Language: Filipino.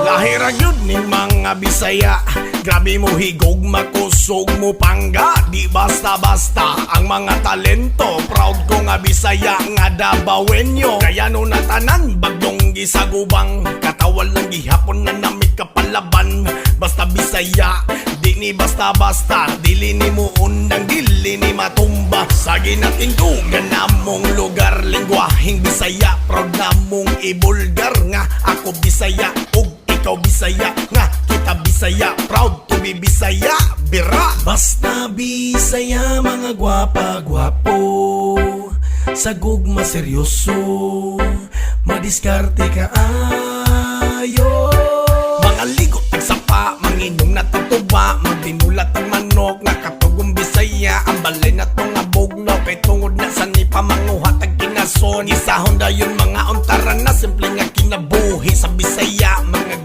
Lahira gyud ning mga Bisaya, grabe mo higog, makusog mo pangga. Di basta-basta ang mga talento, proud ko nga Bisaya nga Dabawenyo. Kaya no natanan bagdong gisagubang, katawal lang gihapon na namit kapalaban. Basta Bisaya, di ni basta-basta, dili ni mo undang, dili ni matumba. Sa ginatingdugan namong lugar, lingwaheng Bisaya, proud namong ibulgar nga ako Bisaya ug ikaw Bisaya, nga kita Bisaya, proud to be Bisaya, bira. Basta Bisaya, mga gwapa-gwapo, sa gugma seryoso, madiskarte ka ayo. Mga ligot nagsapa, manginom na tatuba, magdinulat ang manok, nakatugong Bisaya. Ang balay na tong abugno, kay tungod na sa nipa manguhat ang kinason. Isahon dayon mga untaran na simple nga kinabuhi sa Bisaya.